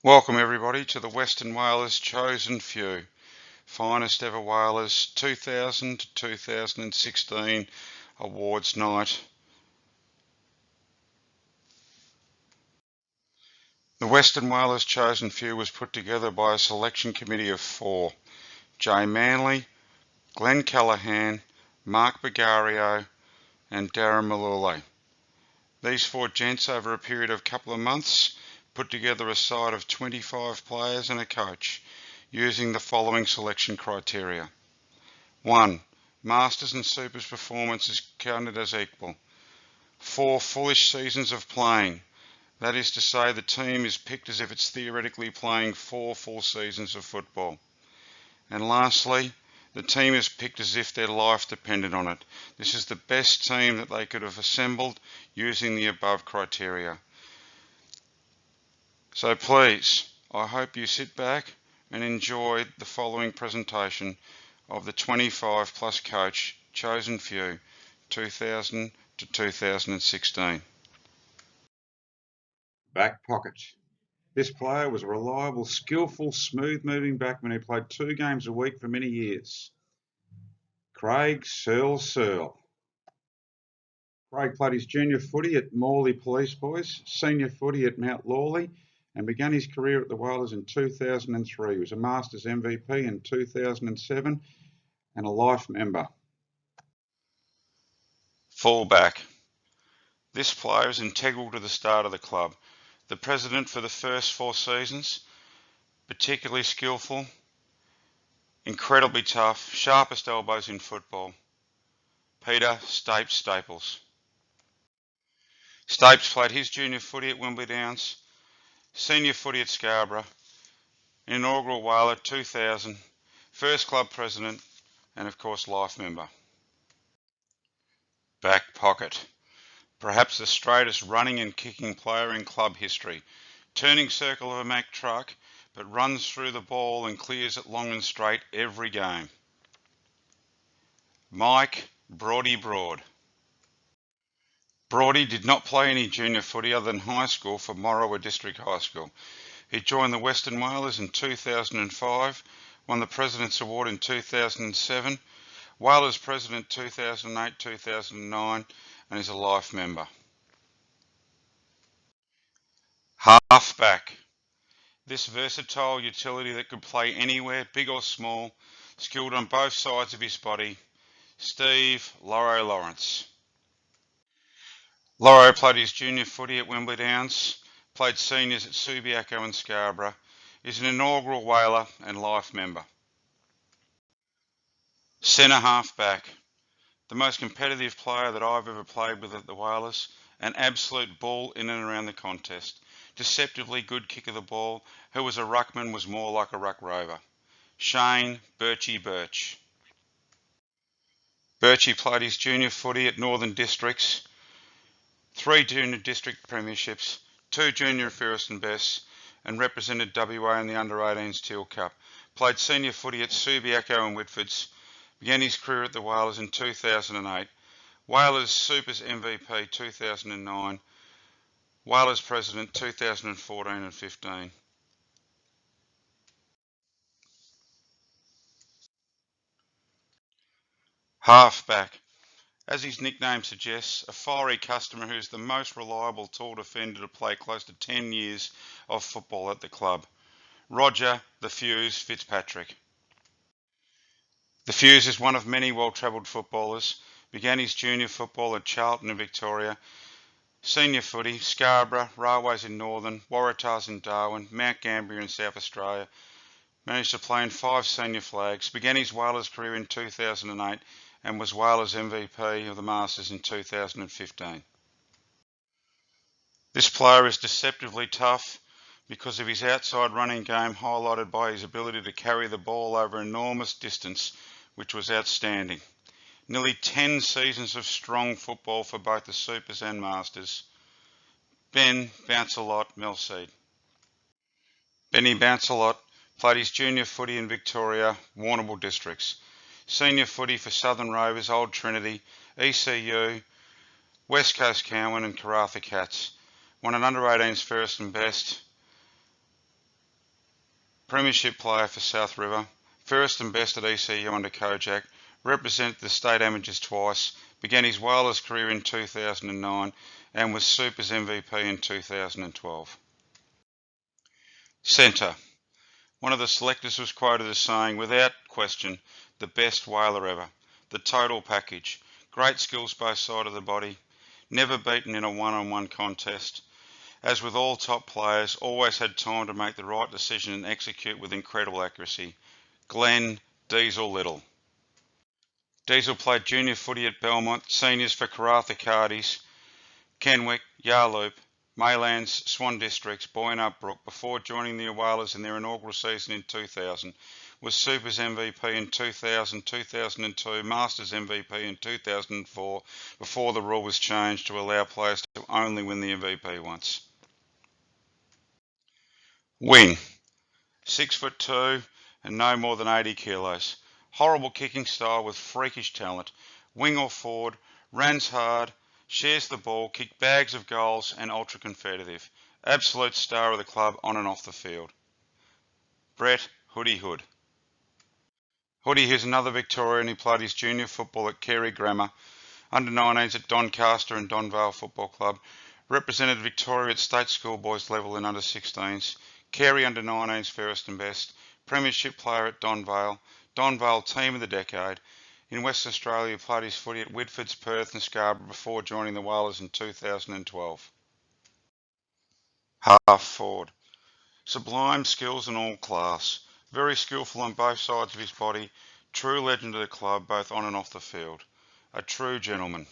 Welcome everybody to the Western Whalers Chosen Few, finest ever Whalers 2000 to 2016 awards night. The Western Whalers Chosen Few was put together by a selection committee of four: Jay Manley, Glenn Callaghan, Mark Bagario and Darren Malule. These four gents over a period of a couple of months put together a side of 25 players and a coach using the following selection criteria. 1. Masters and Supers performance is counted as equal. 4 fullish seasons of playing. That is to say, the team is picked as if it's theoretically playing 4 full seasons of football. And lastly, the team is picked as if their life depended on it. This is the best team that they could have assembled using the above criteria. So please, I hope you sit back and enjoy the following presentation of the 25 plus coach Chosen Few 2000 to 2016. Back pocket. This player was a reliable, skillful, smooth-moving backman who played 2 games a week for many years. Craig Searle. Craig played his junior footy at Morley Police Boys, senior footy at Mount Lawley, and began his career at the Whalers in 2003. He was a Masters MVP in 2007 and a life member. Fullback. This player is integral to the start of the club. The president for the first 4 seasons, particularly skillful, incredibly tough, sharpest elbows in football. Peter Staples. Stapes played his junior footy at Wembley Downs, senior footy at Scarborough, inaugural Whaler 2000, first club president, and of course life member. Back pocket. Perhaps the straightest running and kicking player in club history. Turning circle of a Mack truck, but runs through the ball and clears it long and straight every game. Mike Broady Broad. Broady did not play any junior footy other than high school for Morawa District High School. He joined the Western Whalers in 2005, won the President's Award in 2007, Whalers President 2008-2009, and is a life member. Halfback. This versatile utility that could play anywhere, big or small, skilled on both sides of his body, Steve Lawro Lawrence. Lawro played his junior footy at Wembley Downs, played seniors at Subiaco and Scarborough, is an inaugural Whaler and life member. Centre halfback. The most competitive player that I've ever played with at the Whalers, an absolute bull in and around the contest. Deceptively good kick of the ball, who was a ruckman was more like a ruck rover. Shane Birchie Birch. Birchie played his junior footy at Northern Districts, 3 junior district premierships, 2 junior fairest and best, and represented WA in the under-18s Teal Cup. Played senior footy at Subiaco and Whitfords, began his career at the Whalers in 2008, Whalers Supers MVP 2009, Whalers President 2014 and 15. Halfback. As his nickname suggests, a fiery customer who is the most reliable tall defender to play close to 10 years of football at the club. Roger the Fuse Fitzpatrick. The Fuse is one of many well-travelled footballers. Began his junior football at Charlton in Victoria, senior footy, Scarborough, Railways in Northern, Waratahs in Darwin, Mount Gambier in South Australia. Managed to play in 5 senior flags. Began his Whalers career in 2008 and was Whalers MVP of the Masters in 2015. This player is deceptively tough because of his outside running game, highlighted by his ability to carry the ball over enormous distance, which was outstanding. Nearly 10 seasons of strong football for both the Supers and Masters. Ben Bounce-A-Lot Melseed. Benny Bounce-A-Lot played his junior footy in Victoria, Warrnambool Districts. Senior footy for Southern Rovers, Old Trinity, ECU, West Coast Cowan and Karratha Cats. Won an under-18s first and best. Premiership player for South River, fairest and best at ECU under Kojak, represented the state amateurs twice, began his Whalers career in 2009 and was Supers MVP in 2012. Centre. One of the selectors was quoted as saying, without question, the best whaler ever. The total package. Great skills both sides of the body. Never beaten in a one-on-one contest. As with all top players, always had time to make the right decision and execute with incredible accuracy. Glenn Diesel Little. Diesel played junior footy at Belmont, seniors for Karratha Cardies, Kenwick, Yarloop, Maylands, Swan Districts, Boyne Brook before joining the Whalers in their inaugural season in 2000. Was Supers MVP in 2000, 2002, Masters MVP in 2004 before the rule was changed to allow players to only win the MVP once. Wing. 6'2" and no more than 80 kilos. Horrible kicking style with freakish talent. Wing or forward, runs hard, shares the ball, kicked bags of goals and ultra competitive. Absolute star of the club on and off the field. Brett Hoodie Hood. Hoodie is another Victorian who played his junior football at Carey Grammar, under 19s at Doncaster and Donvale Football Club, represented Victoria at state schoolboys level in under 16s, Carey under 19s fairest and best, premiership player at Donvale, Donvale team of the decade. In Western Australia, he played his footy at Whitfords, Perth and Scarborough before joining the Whalers in 2012. Half forward. Sublime skills and all class. Very skillful on both sides of his body. True legend of the club, both on and off the field. A true gentleman.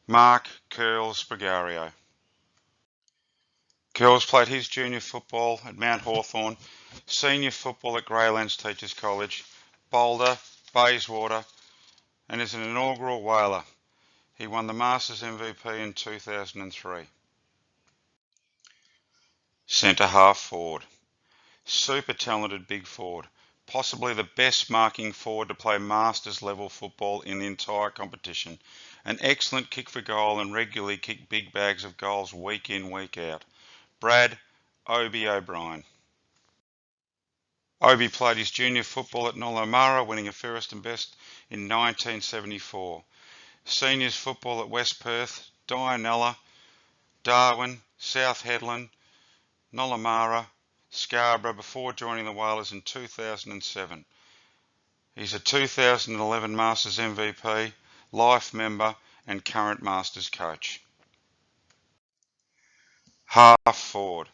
Mark Curls Bregario. Curls played his junior football at Mount Hawthorn, senior football at Greylands Teachers College, Boulder, Bayswater, and is an inaugural whaler. He won the Masters MVP in 2003. Centre half forward. Super talented big forward. Possibly the best marking forward to play Masters level football in the entire competition. An excellent kick for goal and regularly kicked big bags of goals week in, week out. Brad Obi O'Brien. Obi played his junior football at Nolomara, winning a fairest and best in 1974. Seniors football at West Perth, Dianella, Darwin, South Headland, Nolomara, Scarborough before joining the Whalers in 2007. He's a 2011 Masters MVP, life member and current Masters coach. Half forward.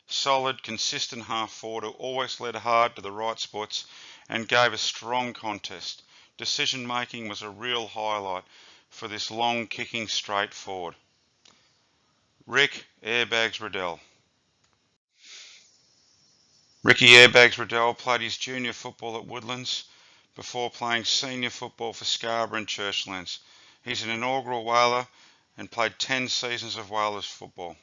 Solid, consistent half forward who always led hard to the right spots and gave a strong contest. Decision making was a real highlight for this long kicking straight forward. Rick Airbags Riddell. Ricky Airbags Riddell played his junior football at Woodlands before playing senior football for Scarborough and Churchlands. He's an inaugural whaler and played 10 seasons of Whalers football.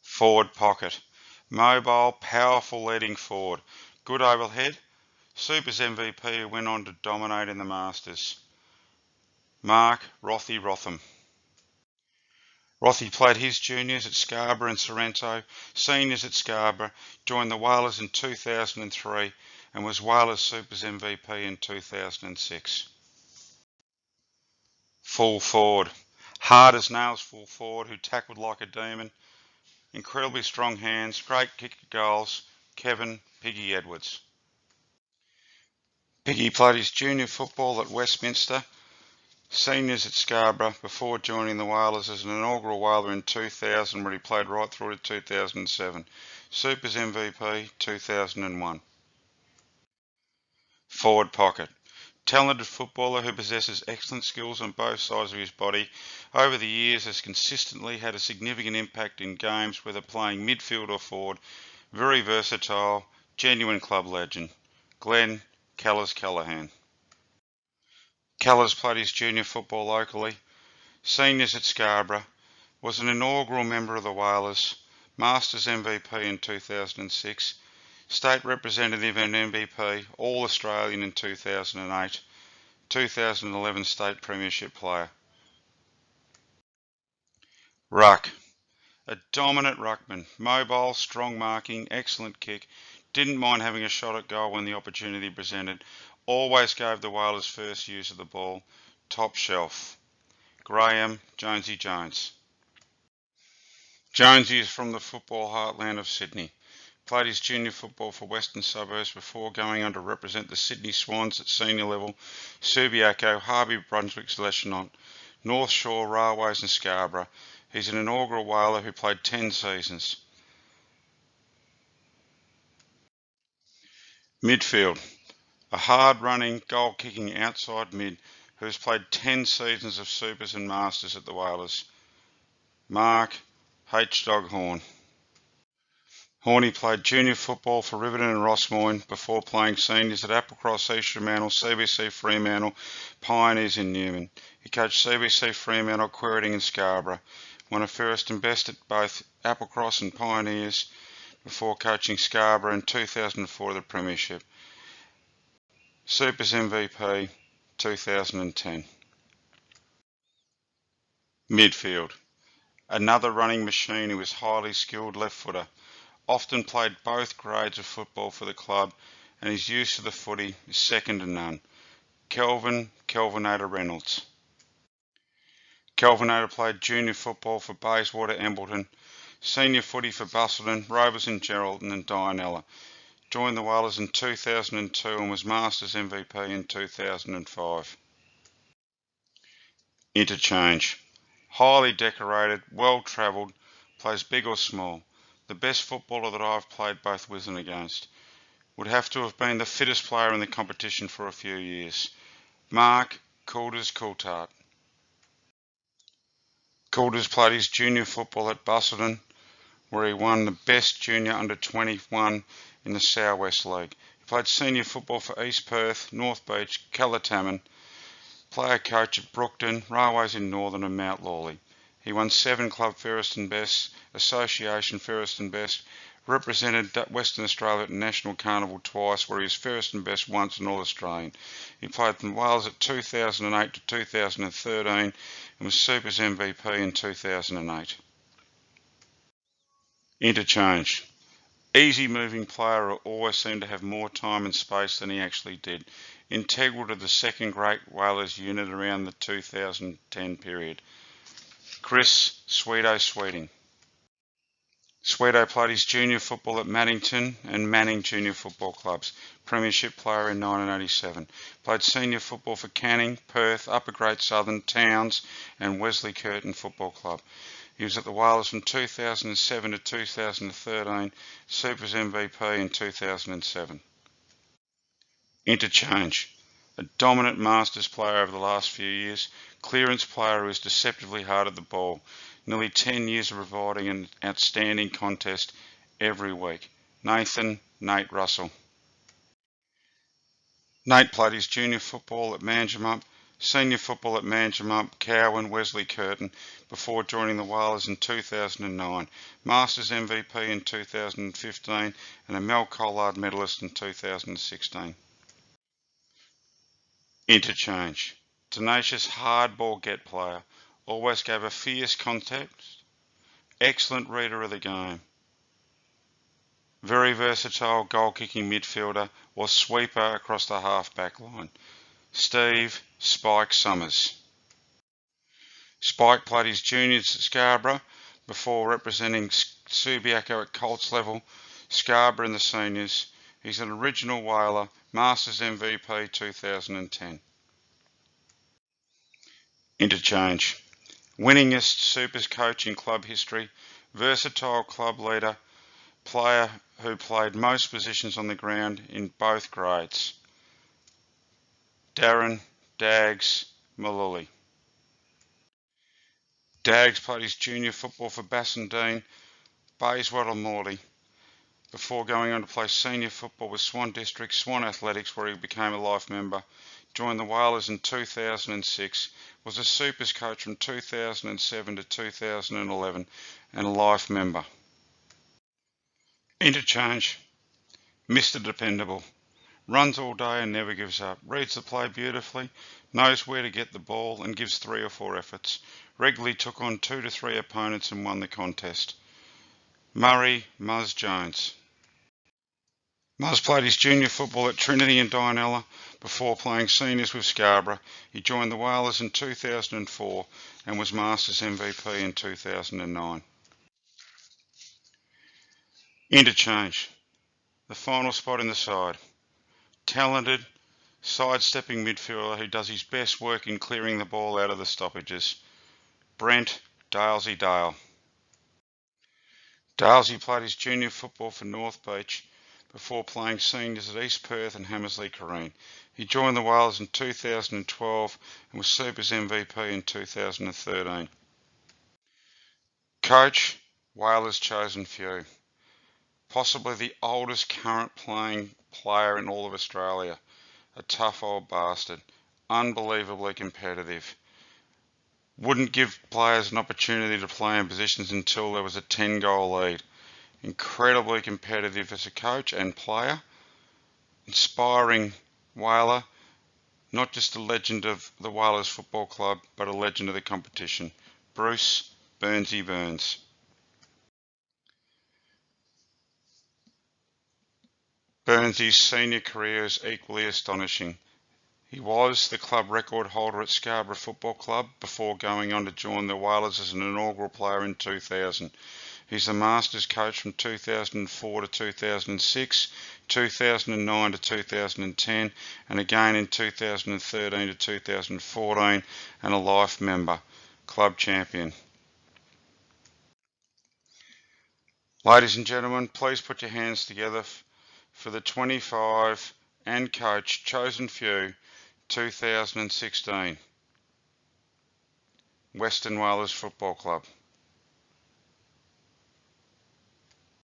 Forward pocket. Mobile, powerful leading forward. Good overhead. Supers MVP who went on to dominate in the Masters. Mark Rothy Rotham. Rothy played his juniors at Scarborough and Sorrento, seniors at Scarborough, joined the Whalers in 2003 and was Whalers Supers MVP in 2006. Full forward. Hard as nails full forward who tackled like a demon. Incredibly strong hands, great kick at goals. Kevin Piggy Edwards. Piggy played his junior football at Westminster, seniors at Scarborough before joining the Whalers as an inaugural Whaler in 2000 where he played right through to 2007. Supers MVP 2001. Forward pocket. Talented footballer who possesses excellent skills on both sides of his body. Over the years has consistently had a significant impact in games whether playing midfield or forward. Very versatile, genuine club legend. Glenn Callas Callahan. Callas played his junior football locally, seniors at Scarborough, was an inaugural member of the Whalers, Masters MVP in 2006, state representative and MVP, All-Australian in 2008, 2011 state premiership player. Ruck. A dominant ruckman, mobile, strong marking, excellent kick, didn't mind having a shot at goal when the opportunity presented, always gave the Whalers first use of the ball, top shelf. Graham Jonesy Jones. Jonesy is from the football heartland of Sydney. Played his junior football for Western Suburbs before going on to represent the Sydney Swans at senior level, Subiaco, Harvey Brunswick's Leschenant, North Shore, Railways and Scarborough. He's an inaugural Whaler who played 10 seasons. Midfield. A hard-running, goal-kicking outside mid who has played 10 seasons of Supers and Masters at the Whalers. Mark H. Dog Horn. Horney played junior football for Riverton and Rossmoyne before playing seniors at Applecross, East Fremantle, CBC Fremantle, Pioneers in Newman. He coached CBC Fremantle, Quirting and Scarborough. Won a first and best at both Applecross and Pioneers before coaching Scarborough in 2004 the Premiership. Supers MVP 2010. Midfield. Another running machine who is highly skilled left footer. Often played both grades of football for the club and his use of the footy is second to none. Kelvinator Reynolds. Kelvinator played junior football for Bayswater Embleton, senior footy for Busselton, Rovers in Geraldton and Dianella. Joined the Whalers in 2002 and was Masters MVP in 2005. Interchange. Highly decorated, well travelled, plays big or small. The best footballer that I've played both with and against. Would have to have been the fittest player in the competition for a few years. Mark Coulters-Coulthard. Coulters played his junior football at Busselton, where he won the best junior under 21 in the South West League. He played senior football for East Perth, North Beach, Calatamon, player coach at Brookton, Railways in Northern and Mount Lawley. He won 7 club fairest and best, association fairest and best, represented Western Australia at National Carnival twice, where he was fairest and best once and All-Australian. He played for Wales at 2008 to 2013 and was Supers MVP in 2008. Interchange. Easy moving player who always seemed to have more time and space than he actually did. Integral to the second great Whalers unit around the 2010 period. Chris Sweeto Sweeting. Sweeto played his junior football at Maddington and Manning Junior Football Clubs. Premiership player in 1987. Played senior football for Canning, Perth, Upper Great Southern, Towns and Wesley Curtin Football Club. He was at the Whalers from 2007 to 2013, Supers MVP in 2007. Interchange. A dominant Masters player over the last few years, clearance player who is deceptively hard at the ball. Nearly 10 years of providing an outstanding contest every week. Nate Russell. Nate played his junior football at Manjimup, senior football at Manjimup, Cowan, Wesley Curtin, before joining the Whalers in 2009. Masters MVP in 2015 and a Mel Collard medalist in 2016. Interchange. Tenacious hardball get player. Always gave a fierce contact. Excellent reader of the game. Very versatile goal-kicking midfielder or sweeper across the half-back line. Steve Spike Summers. Spike played his juniors at Scarborough before representing Subiaco at Colts level, Scarborough in the seniors. He's an original Whaler, Masters MVP 2010. Interchange. Winningest Supers coach in club history, versatile club leader, player who played most positions on the ground in both grades. Darren Dags Maluli. Dags played his junior football for Bassendean, Bayswater Morley, before going on to play senior football with Swan District, Swan Athletics, where he became a life member. Joined the Whalers in 2006, was a Supers coach from 2007 to 2011 and a life member. Interchange. Mr. Dependable. Runs all day and never gives up. Reads the play beautifully, knows where to get the ball and gives 3 or 4 efforts. Regularly took on 2 to 3 opponents and won the contest. Murray Muzz Jones. Muzz played his junior football at Trinity and Dianella before playing seniors with Scarborough. He joined the Whalers in 2004 and was Masters MVP in 2009. Interchange. The final spot in the side. Talented, sidestepping midfielder who does his best work in clearing the ball out of the stoppages. Brent Dalesy Dale. Dalesy played his junior football for North Beach before playing seniors at East Perth and Hammersley Careen. He joined the Whalers in 2012 and was Supers MVP in 2013. Coach, Whalers chosen few. Possibly the oldest current playing player in all of Australia. A tough old bastard. Unbelievably competitive. Wouldn't give players an opportunity to play in positions until there was a 10-goal lead. Incredibly competitive as a coach and player. Inspiring whaler. Not just a legend of the Whalers Football Club, but a legend of the competition. Bruce Burnsy Burns. Burnsy's senior career is equally astonishing. He was the club record holder at Scarborough Football Club before going on to join the Whalers as an inaugural player in 2000. He's the Masters coach from 2004 to 2006, 2009 to 2010, and again in 2013 to 2014, and a life member, club champion. Ladies and gentlemen, please put your hands together for the 25 and coach chosen few 2016 Western Whalers Football Club.